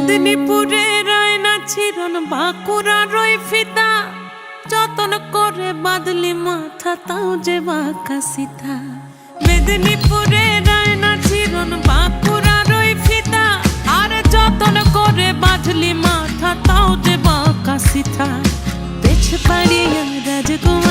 মেদিনীপুরে রায়না ছিরন বাঁকুড়া রই ফিতা, যতন করে বাদলি মাথা তাও যে বাঁকা সিথা। মেদিনীপুরে রায়না ছিরন বাঁকুড়া রই ফিতা, আর যতন করে বাঁধলি মাথা তাও যে বাঁকা সিথা। পেছ পাড়িয়া রাজকুমার